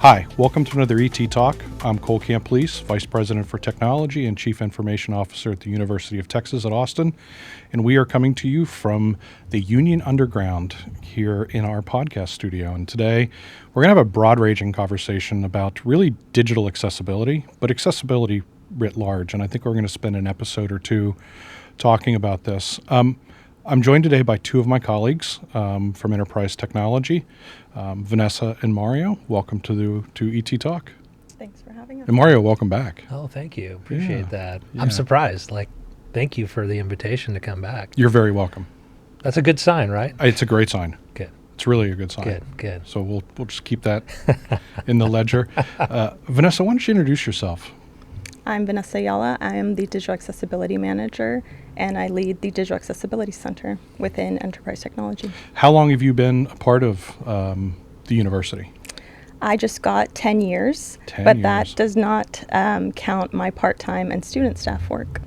Hi, welcome to another ET Talk. I'm Cole Camplese, Vice President for Technology and Chief Information Officer at the University of Texas at Austin, and we are coming to you from the Union Underground here in our podcast studio. And today, we're going to have a broad-ranging conversation about really digital accessibility, but accessibility writ large, and I think we're going to spend an episode or two talking about this. I'm joined today by two of my colleagues from Enterprise Technology, Vanessa and Mario. Welcome to ET Talk. Thanks for having us. And Mario, welcome back. Oh, thank you. Appreciate that. Yeah. I'm surprised. Thank you for the invitation to come back. You're very welcome. That's a good sign, right? It's a great sign. Good. It's really a good sign. Good. So we'll just keep that in the ledger. Vanessa, why don't you introduce yourself? I'm Vanessa Ayala. I am the Digital Accessibility Manager, and I lead the Digital Accessibility Center within Enterprise Technology. How long have you been a part of the university? I just got 10 years, 10 but years. that does not count my part-time and student staff work.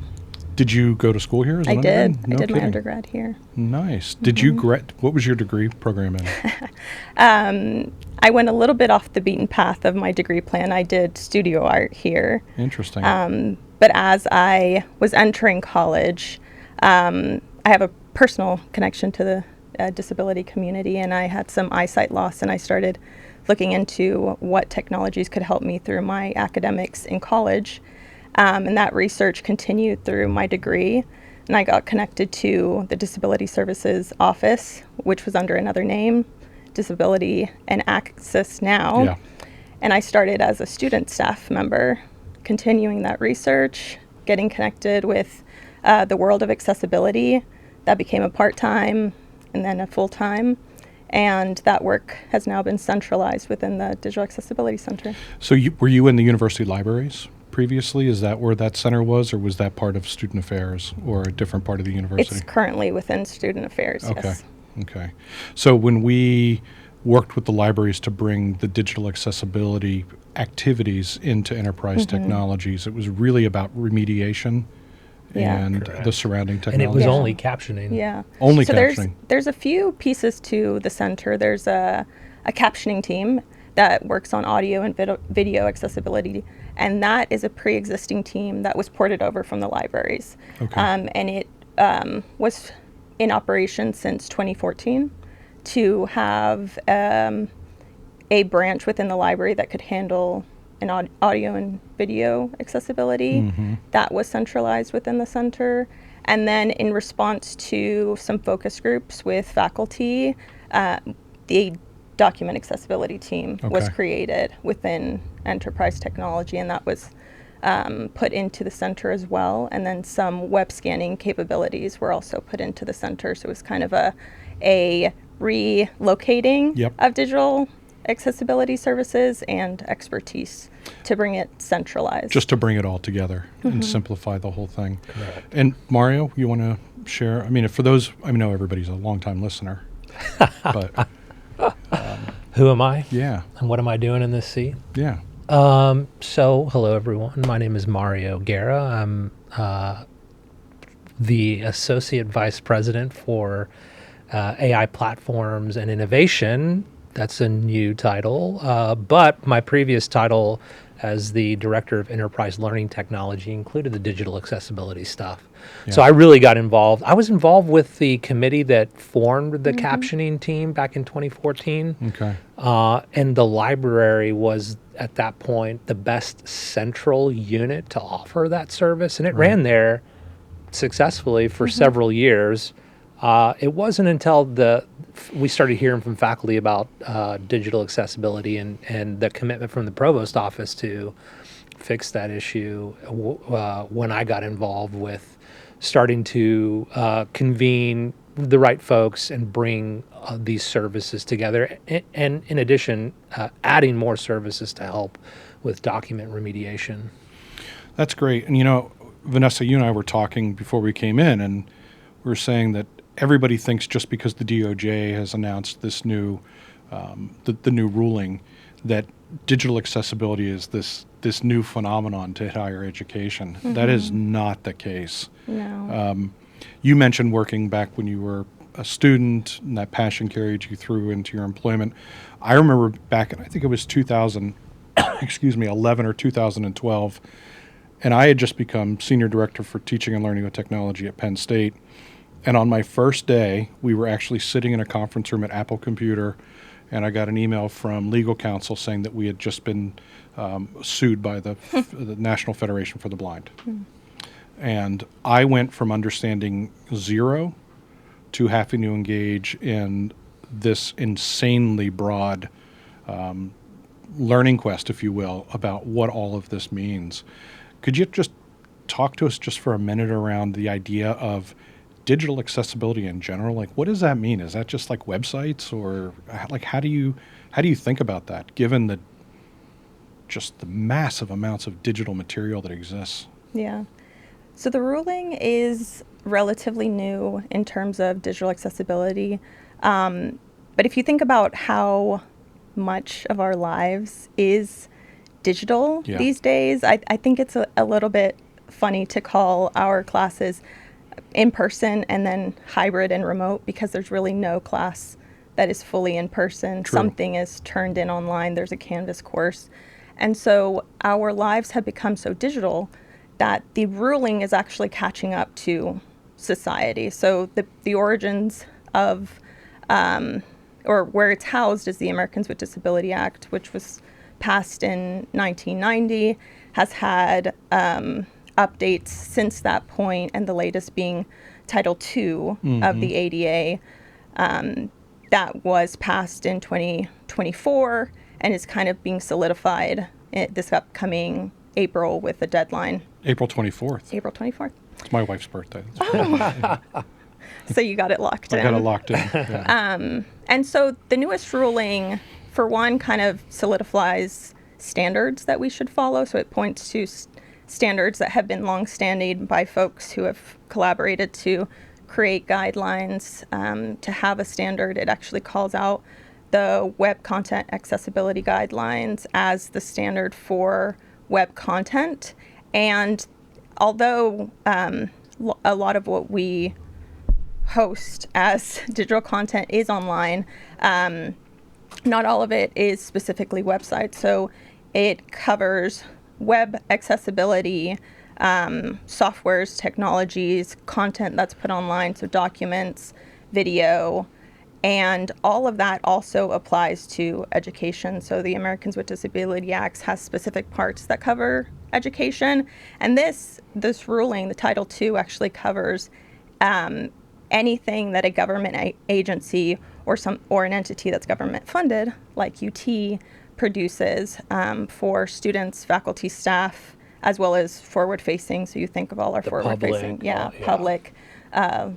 Did you go to school here as an I did. undergrad? No I did my kidding. undergrad here. Nice. Did you what was your degree program in? I went a little bit off the beaten path of my degree plan. I did studio art here. Interesting. But as I was entering college, I have a personal connection to the disability community, and I had some eyesight loss, and I started looking into what technologies could help me through my academics in college. And that research continued through my degree, and I got connected to the Disability Services Office, which was under another name, Disability and Access Now. Yeah. And I started as a student staff member, continuing that research, getting connected with the world of accessibility. That became a part-time and then a full-time. And that work has now been centralized within the Digital Accessibility Center. So were you in the university libraries previously? Is that where that center was, or was that part of student affairs or a different part of the university? It's currently within student affairs, Okay. yes. Okay. So when we worked with the libraries to bring the digital accessibility activities into Enterprise Technologies, it was really about remediation and Correct. the surrounding And technology. it was Yeah. only captioning. Yeah. Only so captioning. There's a few pieces to the center. There's a captioning team that works on audio and video accessibility, and that is a pre-existing team that was ported over from the libraries. Okay. And it was in operation since 2014 to have a branch within the library that could handle an audio and video accessibility. That was centralized within the center. And then in response to some focus groups with faculty, the document accessibility team was Okay. created within Enterprise Technology, and that was put into the center as well. And then some web scanning capabilities were also put into the center. So it was kind of a relocating Yep. of digital accessibility services and expertise to bring it centralized. Just to bring it all together and simplify the whole thing. Correct. And Mario, you want to share? I mean, for those, I know everybody's a longtime listener, but Who am I? yeah, And what am I doing in this seat? yeah. So, hello, everyone. My name is Mario Guerra. I'm the Associate Vice President for AI Platforms and Innovation. That's a new title. But my previous title as the Director of Enterprise Learning Technology included the digital accessibility stuff. Yeah. So I really got involved. I was involved with the committee that formed the captioning team back in 2014. Okay. And the library was, at that point, the best central unit to offer that service. And it ran there successfully for several years. It wasn't until we started hearing from faculty about digital accessibility and the commitment from the provost office to fix that issue when I got involved with starting to convene the right folks and bring these services together, and in addition, adding more services to help with document remediation. That's great. And Vanessa, you and I were talking before we came in, and we were saying that everybody thinks just because the DOJ has announced this new, the new ruling, that digital accessibility is this new phenomenon to higher education. That is not the case. No. You mentioned working back when you were a student, and that passion carried you through into your employment. I remember back in, I think it was 2000, excuse me, 11 or 2012. And I had just become senior director for teaching and learning with technology at Penn State. And on my first day, we were actually sitting in a conference room at Apple Computer, and I got an email from legal counsel saying that we had just been sued by the National Federation for the Blind. And I went from understanding zero to having to engage in this insanely broad learning quest, if you will, about what all of this means. Could you just talk to us just for a minute around the idea of digital accessibility in general? Like, what does that mean? Is that just like websites, or like how do you think about that, given the massive amounts of digital material that exists? Yeah. So the ruling is relatively new in terms of digital accessibility. But if you think about how much of our lives is digital these days, I think it's a little bit funny to call our classes in person and then hybrid and remote, because there's really no class that is fully in person. True. Something is turned in online. There's a Canvas course. And so our lives have become so digital that the ruling is actually catching up to society. So the origins of, or where it's housed, is the Americans with Disability Act, which was passed in 1990, has had updates since that point, and the latest being Title II of the ADA, that was passed in 2024 and is kind of being solidified this upcoming April with a deadline. April 24th. April 24th. It's my wife's birthday. So you got it locked in. I got it locked in. Yeah. And so the newest ruling, for one, kind of solidifies standards that we should follow. So it points to standards that have been long-standing by folks who have collaborated to create guidelines. To have a standard, it actually calls out the Web Content Accessibility Guidelines as the standard for web content. And although a lot of what we host as digital content is online, not all of it is specifically websites. So it covers web accessibility, softwares, technologies, content that's put online, so documents, video, and all of that also applies to education. So the Americans with Disability Act has specific parts that cover education, and this ruling, the Title II, actually covers anything that a government agency or an entity that's government funded, like UT, produces for students, faculty, staff, as well as forward-facing. So you think of all our forward-facing, public,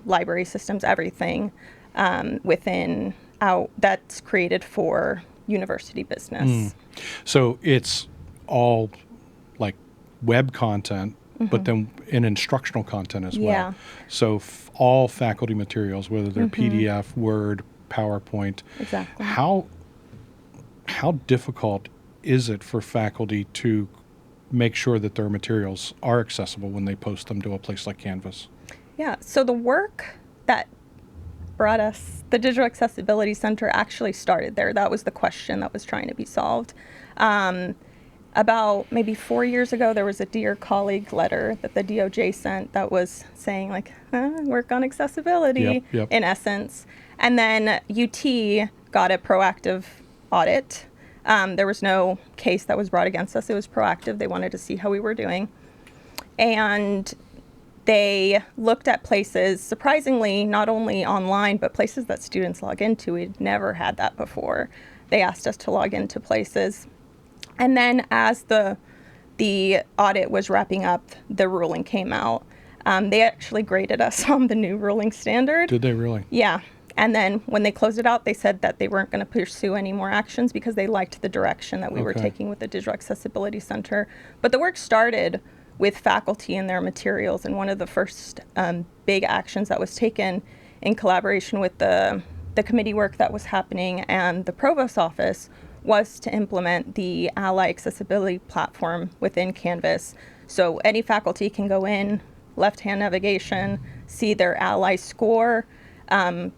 library systems, everything within that's created for university business. So it's all like web content, but then in instructional content as well. Yeah. So all faculty materials, whether they're PDF, Word, PowerPoint. Exactly. How difficult is it for faculty to make sure that their materials are accessible when they post them to a place like Canvas? Yeah, so the work that brought us, the Digital Accessibility Center, actually started there. That was the question that was trying to be solved. About maybe 4 years ago, there was a Dear Colleague letter that the DOJ sent that was saying, like, work on accessibility, in essence. And then UT got a proactive audit. There was no case that was brought against us. It was proactive. They wanted to see how we were doing. And they looked at places, surprisingly, not only online, but places that students log into. We'd never had that before. They asked us to log into places. And then as the audit was wrapping up, the ruling came out. They actually graded us on the new ruling standard. Did they really? Yeah. And then when they closed it out, they said that they weren't going to pursue any more actions because they liked the direction that we were taking with the Digital Accessibility Center. But the work started with faculty and their materials, and one of the first big actions that was taken in collaboration with the committee work that was happening and the Provost's office was to implement the Ally Accessibility Platform within Canvas. So any faculty can go in, left-hand navigation, see their Ally score,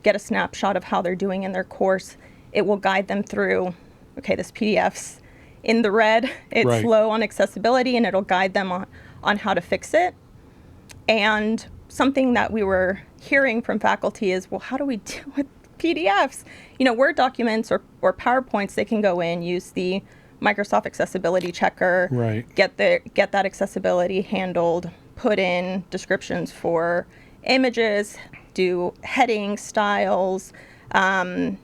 get a snapshot of how they're doing in their course. It will guide them through, okay, this PDF's in the red. It's Right. low on accessibility, and it'll guide them on how to fix it. And something that we were hearing from faculty is, well, how do we deal with PDFs? Word documents or PowerPoints, they can go in, use the Microsoft Accessibility Checker, Right. get that accessibility handled, put in descriptions for images, do heading styles, and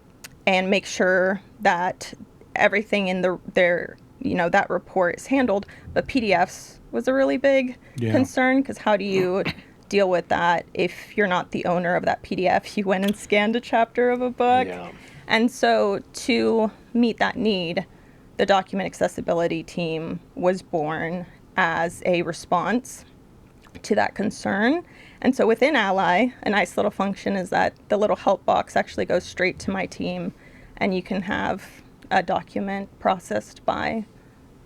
make sure that everything in their that report is handled. But PDFs was a really big concern, because how do you deal with that if you're not the owner of that PDF? You went and scanned a chapter of a book. Yeah. And so to meet that need, the document accessibility team was born as a response to that concern. And so within Ally, a nice little function is that the little help box actually goes straight to my team, and you can have a document processed by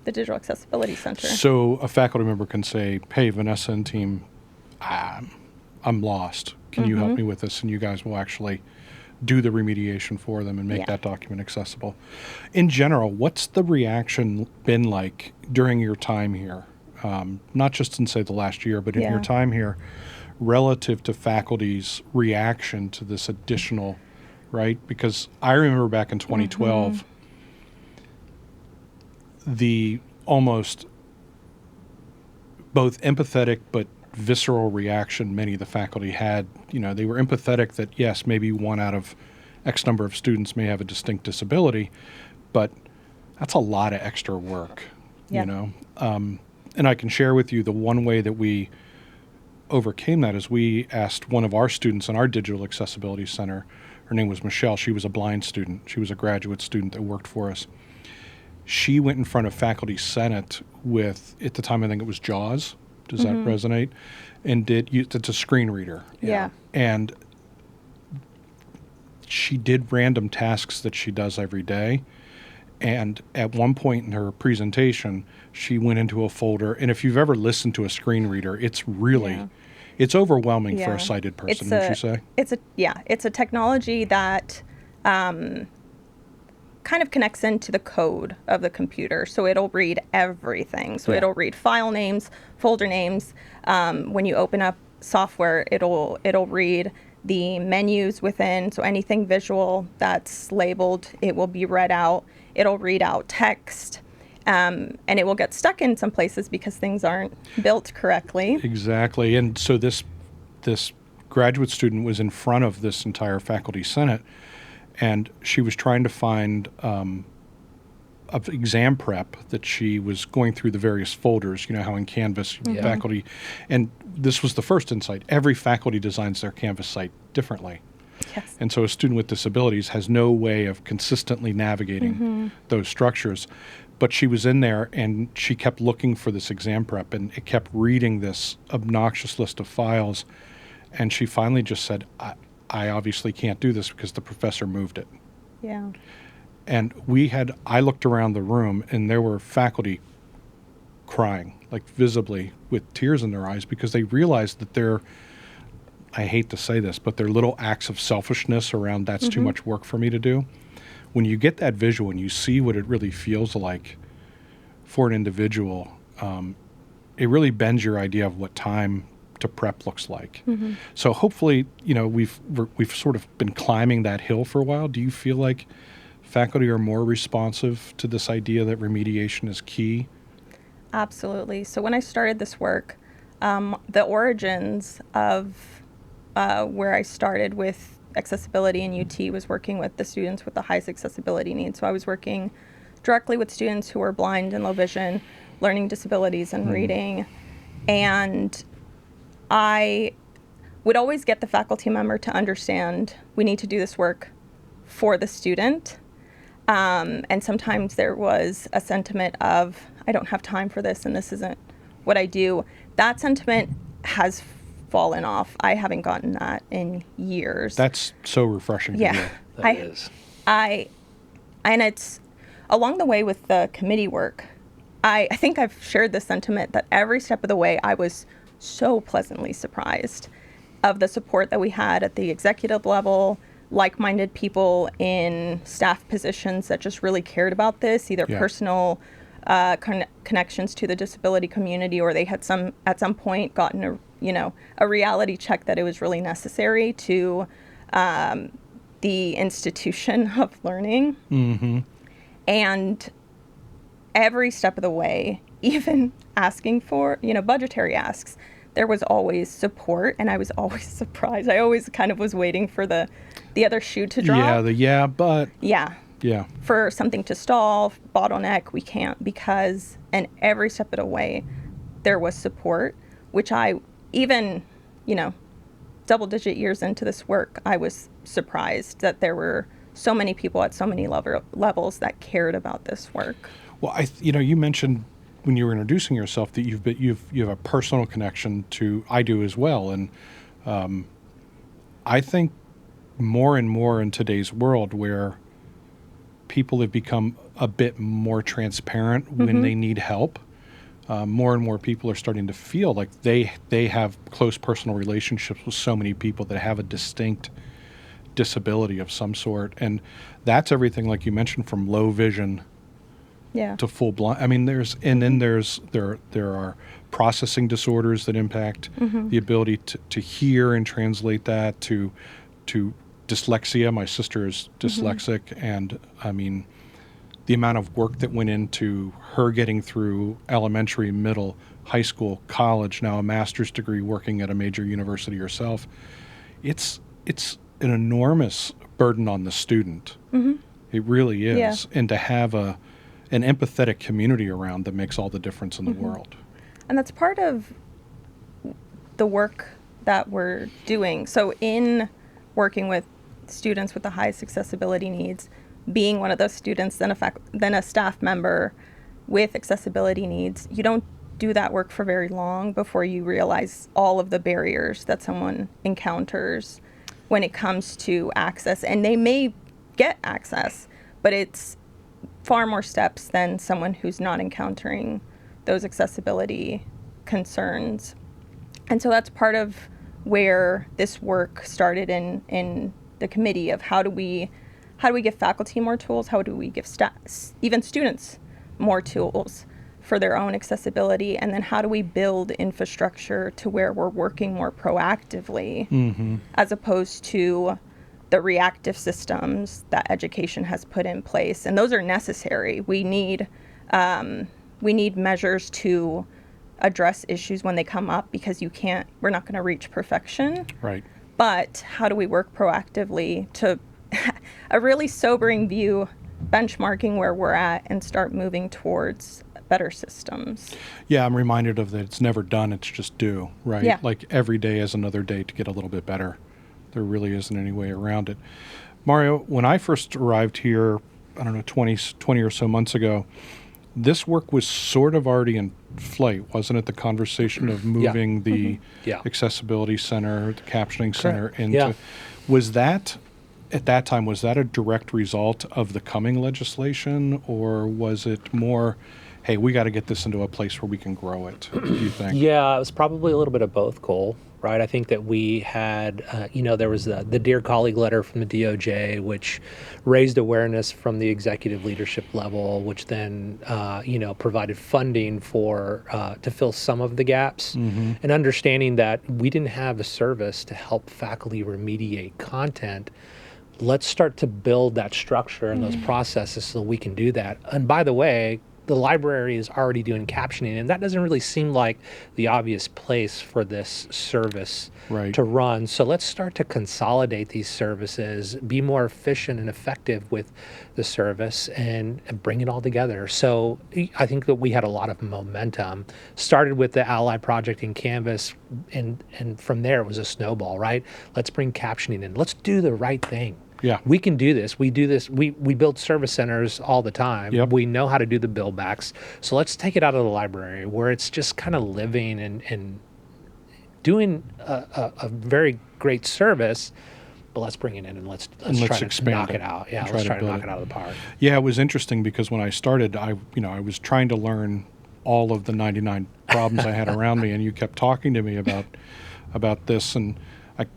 the Digital Accessibility Center. So a faculty member can say, hey, Vanessa and team, I'm lost. Can you help me with this? And you guys will actually do the remediation for them and make that document accessible. In general, what's the reaction been like during your time here? Not just in, say, the last year, but in your time here, relative to faculty's reaction to this additional, right? Because I remember back in 2012, the almost both empathetic but visceral reaction many of the faculty had. They were empathetic that, yes, maybe one out of X number of students may have a distinct disability, but that's a lot of extra work, and I can share with you the one way that we overcame that is we asked one of our students in our Digital Accessibility Center, her name was Michelle, she was a blind student, she was a graduate student that worked for us. She went in front of Faculty Senate with, at the time I think it was JAWS, does that resonate? And it's a screen reader. Yeah. And she did random tasks that she does every day. And at one point in her presentation, she went into a folder. And if you've ever listened to a screen reader, it's really, it's overwhelming for a sighted person, would you say? It's a technology that kind of connects into the code of the computer. So it'll read everything. So it'll read file names, folder names. When you open up software, it'll read the menus within. So anything visual that's labeled, it will be read out. It'll read out text. And it will get stuck in some places because things aren't built correctly. Exactly. And so this graduate student was in front of this entire faculty senate, and she was trying to find an exam prep that she was going through the various folders, how in Canvas faculty, and this was the first insight. Every faculty designs their Canvas site differently. Yes. And so a student with disabilities has no way of consistently navigating those structures. But she was in there and she kept looking for this exam prep, and it kept reading this obnoxious list of files. And she finally just said, I obviously can't do this because the professor moved it. Yeah. And I looked around the room and there were faculty crying, like visibly with tears in their eyes, because they realized that I hate to say this, but their little acts of selfishness around that's too much work for me to do. When you get that visual and you see what it really feels like for an individual, it really bends your idea of what time to prep looks like. So hopefully, we've sort of been climbing that hill for a while. Do you feel like faculty are more responsive to this idea that remediation is key? Absolutely. So when I started this work, the origins of where I started with accessibility in UT was working with the students with the highest accessibility needs. So I was working directly with students who were blind and low vision, learning disabilities and reading. And I would always get the faculty member to understand we need to do this work for the student. And sometimes there was a sentiment of, I don't have time for this and this isn't what I do. That sentiment has fallen off. I haven't gotten that in years. That's so refreshing to hear. That is. And it's along the way with the committee work, I think I've shared this sentiment that every step of the way I was so pleasantly surprised of the support that we had at the executive level, like-minded people in staff positions that just really cared about this, either personal connections to the disability community, or they had at some point gotten a reality check that it was really necessary to the institution of learning. Mm-hmm. And every step of the way, even asking for budgetary asks, there was always support, and I was always surprised. I always kind of was waiting for the other shoe to drop. But yeah. Yeah. For something to stall, bottleneck, we can't, because, and every step of the way, there was support, which I, even, double-digit years into this work, I was surprised that there were so many people at so many levels that cared about this work. Well, you mentioned when you were introducing yourself that you have a personal connection to, I do as well, and I think more and more in today's world where people have become a bit more transparent when they need help. More and more people are starting to feel like they have close personal relationships with so many people that have a distinct disability of some sort, and that's everything, like you mentioned, from low vision to full blind. I mean, there are processing disorders that impact the ability to hear and translate that to dyslexia. My sister is dyslexic, and I mean, the amount of work that went into her getting through elementary, middle, high school, college, now a master's degree, working at a major university herself, it's an enormous burden on the student. It really is. Yeah. And to have an empathetic community around that makes all the difference in the world. And that's part of the work that we're doing. So in working with students with the highest accessibility needs, being one of those students, then a staff member with accessibility needs, you don't do that work for very long before you realize all of the barriers that someone encounters when it comes to access. And they may get access, but it's far more steps than someone who's not encountering those accessibility concerns. And so that's part of where this work started in the committee of how do we give faculty more tools? How do we give even students more tools for their own accessibility? And then how do we build infrastructure to where we're working more proactively as opposed to the reactive systems that education has put in place? And those are necessary. We need measures to address issues when they come up, because we're not going to reach perfection. Right. But how do we work proactively to a really sobering view, benchmarking where we're at and start moving towards better systems? Yeah, I'm reminded of that. It's never done, it's just due, right? Yeah. Like every day is another day to get a little bit better. There really isn't any way around it. Mario, when I first arrived here, I don't know, 20 or so months ago, this work was sort of already in flight, wasn't it? The conversation of moving the accessibility center, the captioning center into, was that, at that time, was that a direct result of the coming legislation, or was it more, hey, we got to get this into a place where we can grow it, do you think? Yeah, it was probably a little bit of both, Cole, right? I think that we had, there was the Dear Colleague letter from the DOJ, which raised awareness from the executive leadership level, which then, provided funding to fill some of the gaps, and understanding that we didn't have a service to help faculty remediate content. Let's start to build that structure and those processes so we can do that. And by the way, the library is already doing captioning, and that doesn't really seem like the obvious place for this service to run. So let's start to consolidate these services, be more efficient and effective with the service, and bring it all together. So I think that we had a lot of momentum. Started with the Ally project in Canvas, and from there it was a snowball, right? Let's bring captioning in. Let's do the right thing. Yeah. We can do this. We do this. We build service centers all the time. Yep. We know how to do the build backs. So let's take it out of the library where it's just kind of living and doing a very great service, but let's bring it in and let's try to knock it out. Yeah, let's try to knock it out of the park. Yeah, it was interesting because when I started, I was trying to learn all of the 99 problems I had around me, and you kept talking to me about this, and I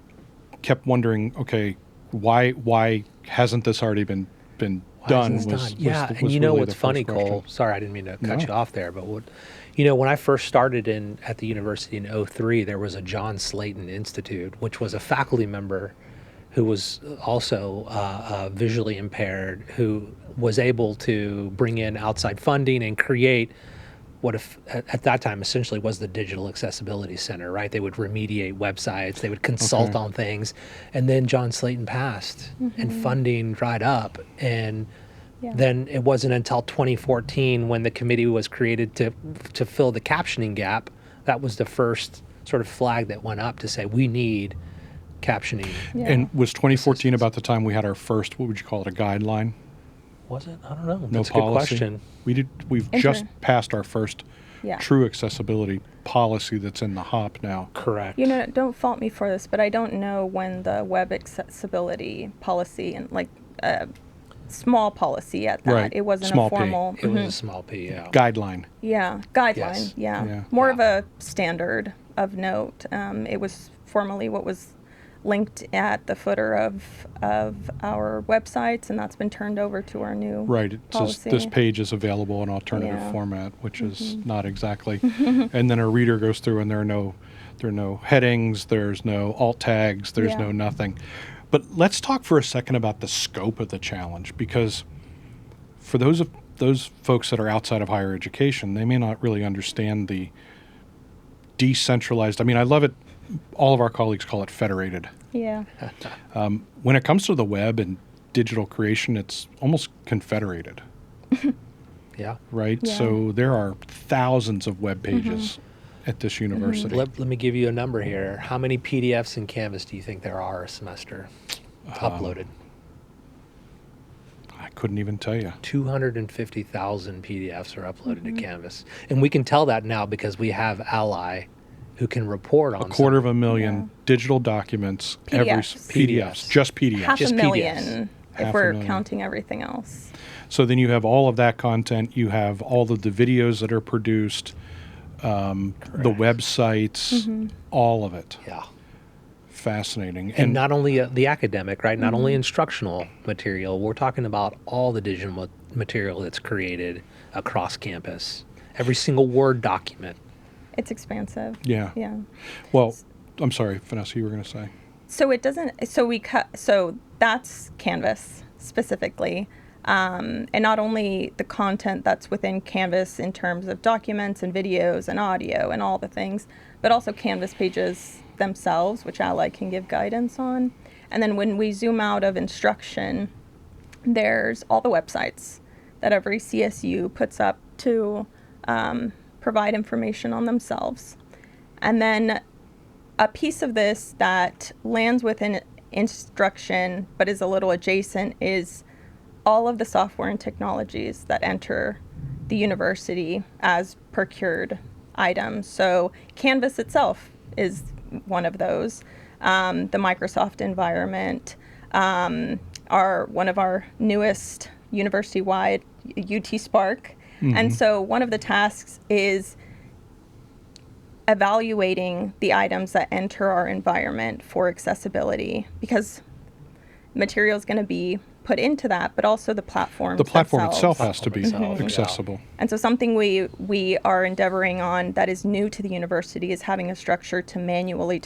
kept wondering, okay, why hasn't this already been done It's was, done. Yeah, was and you know really what's the first funny, question. Cole? Sorry, I didn't mean to cut No. you off there, but when I first started at the university in '03, there was a John Slayton Institute, which was a faculty member who was also visually impaired, who was able to bring in outside funding and create what if at that time essentially was the Digital Accessibility Center, right? They would remediate websites, they would consult Okay. on things, and then John Slayton passed and funding dried up, and Yeah. then it wasn't until 2014 when the committee was created to fill the captioning gap. That was the first sort of flag that went up to say we need captioning. Yeah. And was 2014 Assistance. about the time we had our first, what would you call it, a guideline? Was it? I don't know. No That's a policy. good question. We've Enter. just passed our first Yeah. true accessibility policy that's in the HOP now. Correct. You know, don't fault me for this, but I don't know when the web accessibility policy and like small policy at that. Right. It wasn't Small a P. formal. It was a Mhm. small P, yeah. Guideline. Yeah, guideline. Yes. Yeah. Yeah. More Yeah. of a standard of note. It was formally what was linked at the footer of our websites, and that's been turned over to our new Right. It says policy. this page is available in alternative Yeah. format, which is not exactly. And then a reader goes through and there are no headings, there's no alt tags, there's Yeah. no nothing. But let's talk for a second about the scope of the challenge, because for those folks that are outside of higher education, they may not really understand the decentralized. I mean, I love it. All of our colleagues call it federated. Yeah. When it comes to the web and digital creation, it's almost confederated, Yeah. right? Yeah. So there are thousands of web pages at this university. Let me give you a number here. How many PDFs in Canvas do you think there are a semester uploaded? I couldn't even tell you. 250,000 PDFs are uploaded to Canvas. And we can tell that now because we have Ally who can report on A quarter some- of a million Yeah. digital documents, PDFs. PDFs, just PDFs. Half Just a PDFs. million Half if a we're million. counting everything else. So then you have all of that content. You have all of the videos that are produced, the websites, all of it. Yeah. Fascinating. And not only the academic, right? Not only instructional material. We're talking about all the digital material that's created across campus. Every single Word document. It's expansive. Yeah. Yeah. Well, I'm sorry, Vanessa, you were going to say. So it doesn't. So we cut. So that's Canvas specifically, and not only the content that's within Canvas in terms of documents and videos and audio and all the things, but also Canvas pages themselves, which Ally can give guidance on. And then when we zoom out of instruction, there's all the websites that every CSU puts up to provide information on themselves. And then a piece of this that lands within instruction but is a little adjacent is all of the software and technologies that enter the university as procured items. So Canvas itself is one of those. The Microsoft environment, are one of our newest university-wide UT Spark. And so one of the tasks is evaluating the items that enter our environment for accessibility, because material is going to be put into that, but also the platforms The platform themselves. itself has to be Platform itself, yeah. accessible. And so something we are endeavoring on that is new to the university is having a structure to manually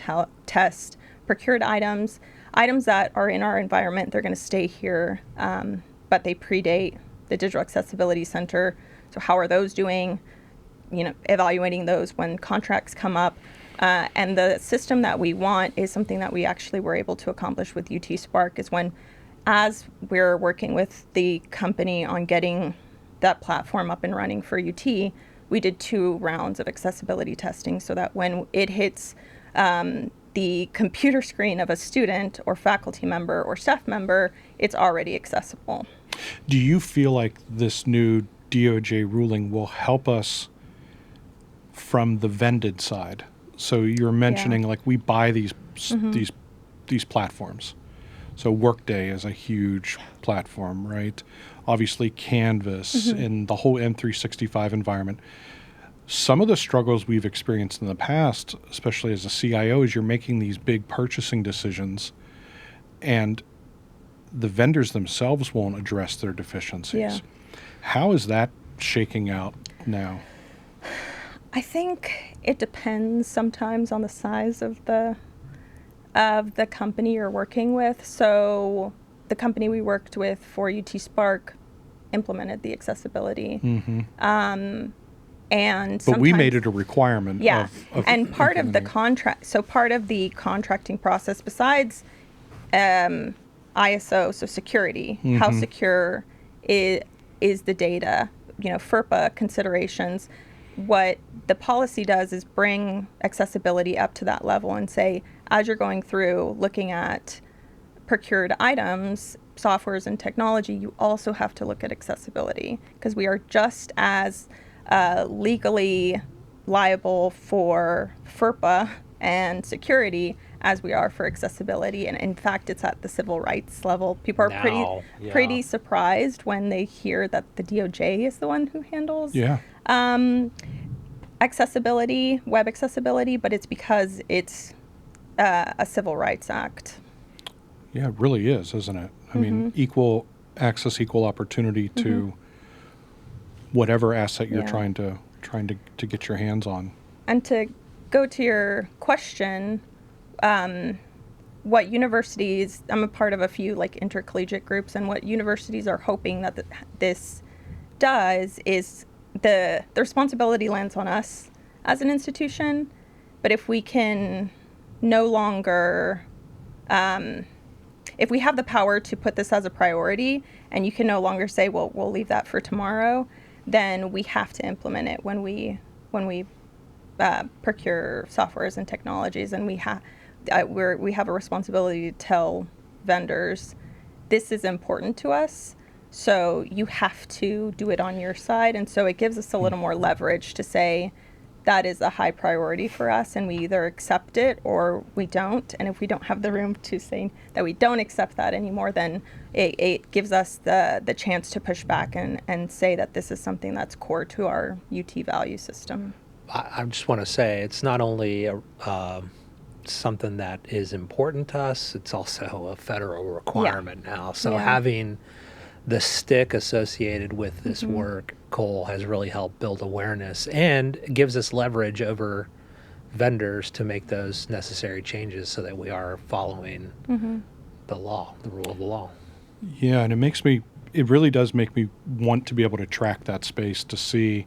test procured items that are in our environment. They're going to stay here, but they predate the Digital Accessibility Center. So how are those doing? You know, evaluating those when contracts come up. And the system that we want is something that we actually were able to accomplish with UT Spark, is when, as we're working with the company on getting that platform up and running for UT, we did 2 rounds of accessibility testing so that when it hits the computer screen of a student or faculty member or staff member, it's already accessible. Do you feel like this new DOJ ruling will help us from the vended side? So you're mentioning like we buy these platforms. So Workday is a huge platform, right? Obviously Canvas and the whole M365 environment. Some of the struggles we've experienced in the past, especially as a CIO, is you're making these big purchasing decisions, and the vendors themselves won't address their deficiencies. Yeah. How is that shaking out now? I think it depends sometimes on the size of the company you're working with. So the company we worked with for UT Spark implemented the accessibility. And But we sometimes- made it a requirement. Yeah, of and part of the implementing it. contract, so part of the contracting process, besides ISO, so security, how secure is the data, FERPA considerations, what the policy does is bring accessibility up to that level and say, as you're going through looking at procured items, softwares and technology, you also have to look at accessibility, because we are just as legally liable for FERPA and security as we are for accessibility. And in fact, it's at the civil rights level. People are Now, pretty surprised when they hear that the DOJ is the one who handles Yeah. accessibility, web accessibility, but it's because it's a civil rights act. Yeah, it really is, isn't it? I mean, equal access, equal opportunity to whatever asset you're Yeah. trying to get your hands on. And to go to your question, what universities, I'm a part of a few like intercollegiate groups, and what universities are hoping that this does is the responsibility lands on us as an institution. But if we can no longer, if we have the power to put this as a priority, and you can no longer say, well, we'll leave that for tomorrow, then we have to implement it when we procure softwares and technologies, and we have a responsibility to tell vendors this is important to us, so you have to do it on your side. And so it gives us a little more leverage to say that is a high priority for us, and we either accept it or we don't. And if we don't have the room to say that we don't accept that anymore, then it gives us the chance to push back and say that this is something that's core to our UT value system. I just want to say it's not only something that is important to us, it's also a federal requirement now. So having the stick associated with this work, Cole, has really helped build awareness and gives us leverage over vendors to make those necessary changes so that we are following the law, the rule of the law. Yeah, and it really does make me want to be able to track that space to see,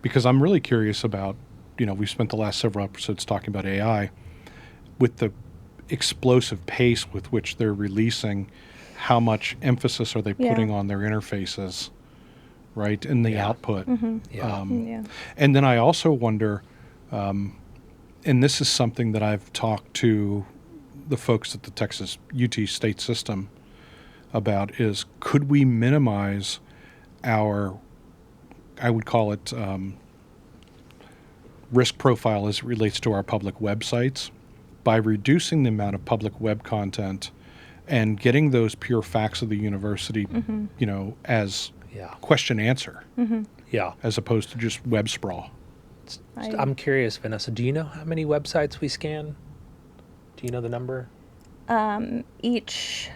because I'm really curious about, we've spent the last several episodes talking about AI, with the explosive pace with which they're releasing, how much emphasis are they putting on their interfaces, right, in the output. And then I also wonder, and this is something that I've talked to the folks at the Texas UT state system about, is could we minimize our, I would call it risk profile as it relates to our public websites, by reducing the amount of public web content and getting those pure facts of the university, as question answer, as opposed to just web sprawl. I'm curious, Vanessa, do you know how many websites we scan? Do you know the number? Each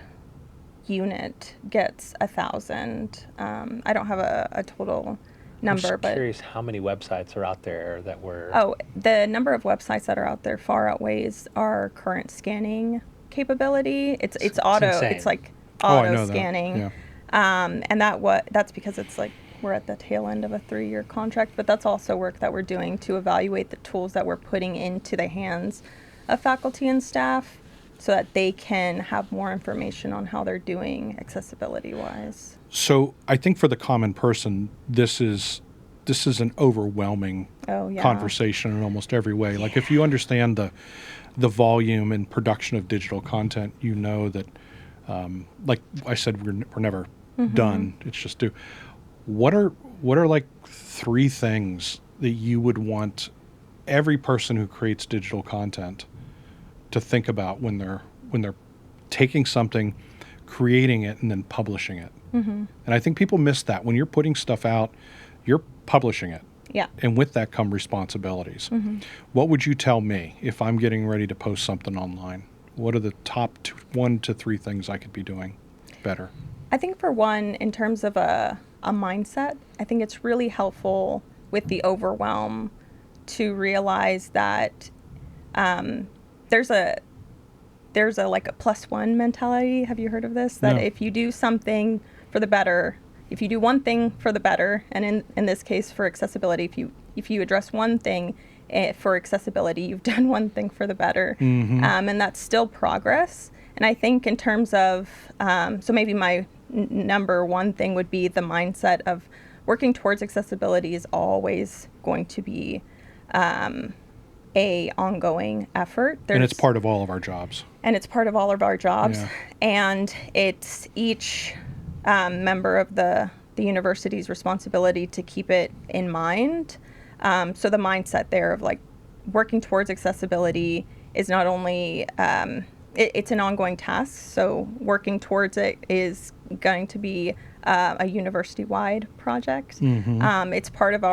unit gets 1,000. I don't have a total number, I'm just curious how many websites are out there that were... Oh, the number of websites that are out there far outweighs our current scanning capability. It's auto. insane. It's like I auto know that. scanning. Yeah. And that's because it's like we're at the tail end of a 3-year contract, but that's also work that we're doing to evaluate the tools that we're putting into the hands of faculty and staff so that they can have more information on how they're doing accessibility wise. So I think for the common person, this is an overwhelming conversation in almost every way. Like if you understand the volume and production of digital content, you know that, like I said, we're never done. It's just do. What are like 3 things that you would want every person who creates digital content to think about when they're taking something, creating it, and then publishing it? And I think people miss that. When you're putting stuff out, you're publishing it. Yeah. And with that come responsibilities. What would you tell me if I'm getting ready to post something online? What are the top 1 to 3 things I could be doing? better? I think for one, in terms of a mindset, I think it's really helpful with the overwhelm to realize that there's a like a plus one mentality. Have you heard of this? That No. if you do something for the better, if you do one thing for the better, and in this case for accessibility, if you address one thing for accessibility, you've done one thing for the better, and that's still progress. And I think in terms of, so maybe my number one thing would be the mindset of working towards accessibility is always going to be a ongoing effort. And it's part of all of our jobs. And it's part of all of our jobs. Yeah. And it's each member of the university's responsibility to keep it in mind. So the mindset there of like working towards accessibility is not only, it's an ongoing task. So working towards it is going to be a university-wide project. It's part of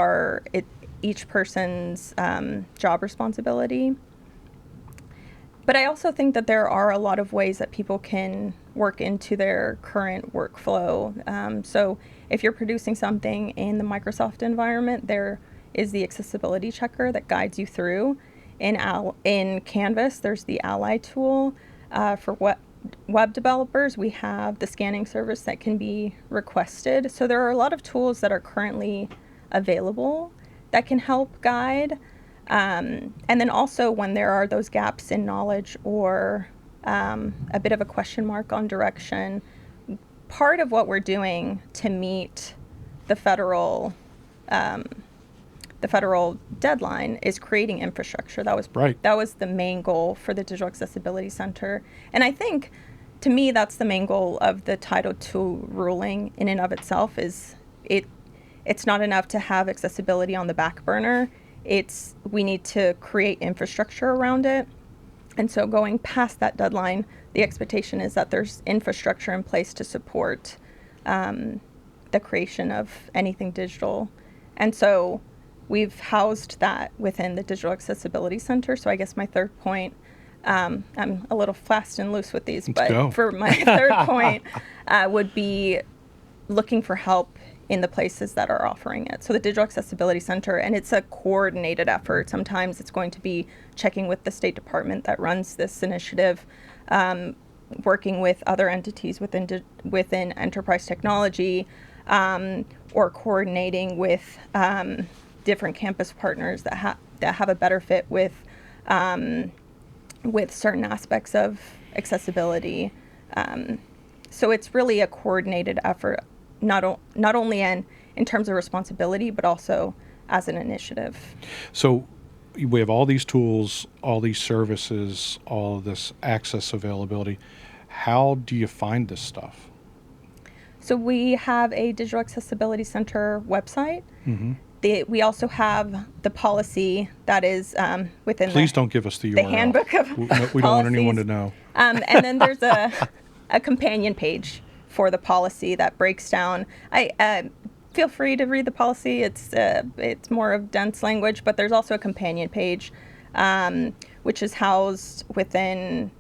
each person's job responsibility. But I also think that there are a lot of ways that people can work into their current workflow. So if you're producing something in the Microsoft environment, there is the accessibility checker that guides you through. In Canvas, there's the Ally tool. For web developers, we have the scanning service that can be requested. So there are a lot of tools that are currently available that can help guide. And then also when there are those gaps in knowledge or a bit of a question mark on direction, part of what we're doing to meet the federal deadline is creating infrastructure. That was Right. That was the main goal for the Digital Accessibility Center. And I think, to me, that's the main goal of the Title II ruling in and of itself. It's not enough to have accessibility on the back burner. We need to create infrastructure around it. And so going past that deadline, the expectation is that there's infrastructure in place to support the creation of anything digital. And so we've housed that within the Digital Accessibility Center. So I guess my third point, I'm a little fast and loose with these, Let's go. for my third point would be looking for help in the places that are offering it. So the Digital Accessibility Center, and it's a coordinated effort. Sometimes it's going to be checking with the State Department that runs this initiative, working with other entities within enterprise technology, or coordinating with different campus partners that have a better fit with certain aspects of accessibility. So it's really a coordinated effort, not only in terms of responsibility, but also as an initiative. So we have all these tools, all these services, all of this access availability. How do you find this stuff? So we have a Digital Accessibility Center website. We also have the policy that is within Please don't give us the URL. the handbook of We don't want anyone to policies. know. And then there's a companion page for the policy that breaks down. Feel free to read the policy. It's more of dense language, but there's also a companion page, which is housed within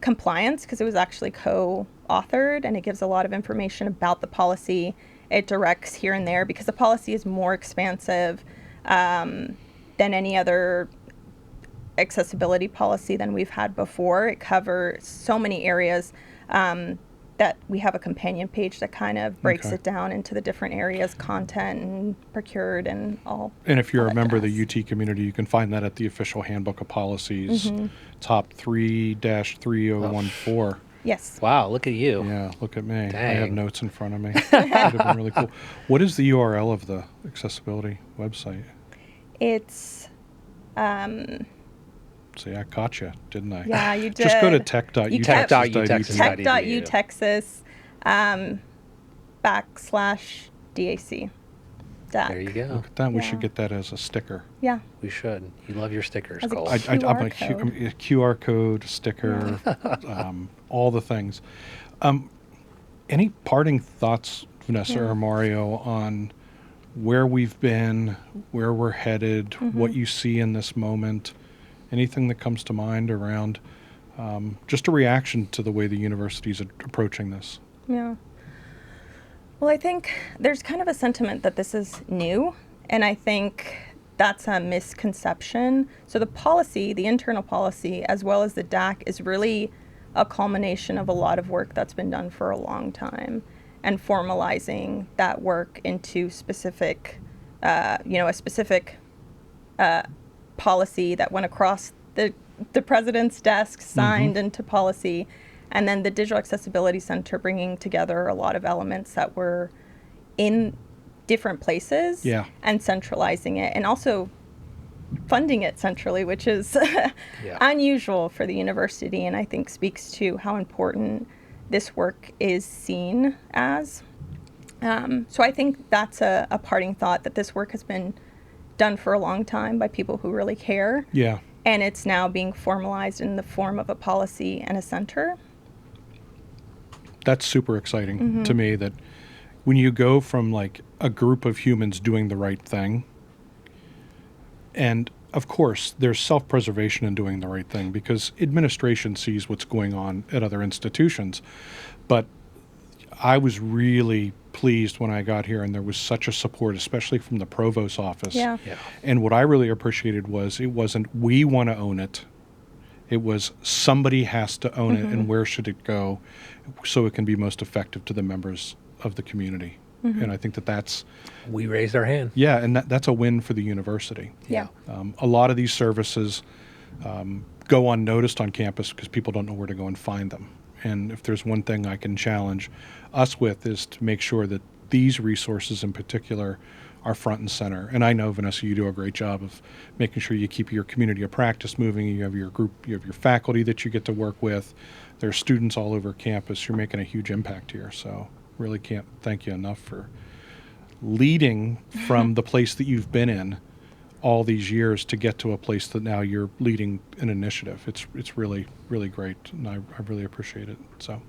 compliance because it was actually co-authored, and it gives a lot of information about the policy. It directs here and there because the policy is more expansive than any other accessibility policy than we've had before. It covers so many areas that we have a companion page that kind of breaks Okay. it down into the different areas, content and procured and all. And if you're all a that member of jazz. the UT community, you can find that at the official handbook of policies, Mm-hmm. top 3-3014. Yes. Wow, look at you. Yeah, look at me. I have Dang. notes in front of me. That would have been really cool. What is the URL of the accessibility website? It's See, I caught you, didn't I? yeah, you did. Just go to tech.utexas.edu. You Tech.utexas. tech.utexas /DAC. There you go. Look at that. We Yeah. should get that as a sticker. Yeah. We should. You love your stickers, As a Cole. kid. I'm QR a QR code, sticker, all the things. Any parting thoughts, Vanessa or Mario, on where we've been, where we're headed, what you see in this moment? Anything that comes to mind around just a reaction to the way the university is approaching this? Yeah. Well, I think there's kind of a sentiment that this is new, and I think that's a misconception. So the policy, the internal policy, as well as the DAC, is really a culmination of a lot of work that's been done for a long time, and formalizing that work into specific, a specific policy that went across the president's desk, signed into policy, and then the Digital Accessibility Center bringing together a lot of elements that were in different places, Yeah. and centralizing it, and also funding it centrally, which is Yeah. unusual for the university, and I think speaks to how important this work is seen as. So I think that's a parting thought, that this work has been done for a long time by people who really care, Yeah. and it's now being formalized in the form of a policy and a center. That's super exciting to me, that when you go from like a group of humans doing the right thing, and of course there's self-preservation in doing the right thing because administration sees what's going on at other institutions, but I was really pleased when I got here and there was such a support, especially from the provost's office. Yeah. Yeah. And what I really appreciated was it wasn't we want to own it. It was somebody has to own it, and where should it go so it can be most effective to the members of the community. And I think that's, We raised our hand. yeah, and that's a win for the university. Yeah. A lot of these services go unnoticed on campus because people don't know where to go and find them. And if there's one thing I can challenge us with is to make sure that these resources in particular are front and center. And I know, Vanessa, you do a great job of making sure you keep your community of practice moving. You have your group, you have your faculty that you get to work with. There are students all over campus. You're making a huge impact here. So really can't thank you enough for leading from the place that you've been in all these years to get to a place that now you're leading an initiative. It's really, really great, and I really appreciate it. So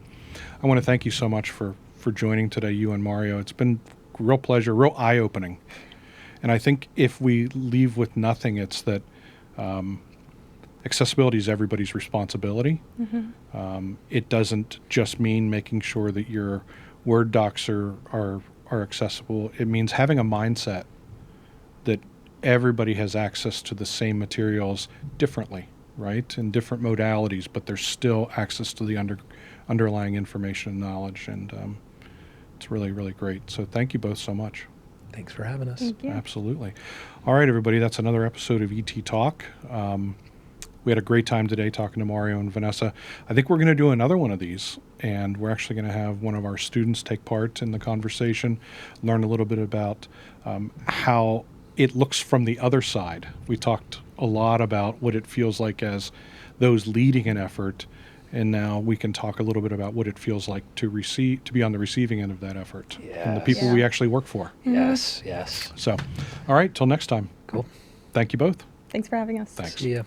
I want to thank you so much for joining today, you and Mario. It's been a real pleasure, real eye-opening. And I think if we leave with nothing, it's that accessibility is everybody's responsibility. It doesn't just mean making sure that your Word docs are accessible. It means having a mindset that everybody has access to the same materials differently, right? In different modalities, but there's still access to the underlying information and knowledge. And it's really, really great. So thank you both so much. Thanks for having us. Thank you. Absolutely. All right, everybody, that's another episode of ET Talk. We had a great time today talking to Mario and Vanessa. I think we're going to do another one of these, and we're actually going to have one of our students take part in the conversation, learn a little bit about how it looks from the other side. We talked a lot about what it feels like as those leading an effort, and now we can talk a little bit about what it feels like to be on the receiving end of that effort, and the people Yeah. we actually work for. Yes, yes. So, all right, till next time. Cool. Thank you both. Thanks for having us. Thanks. See ya.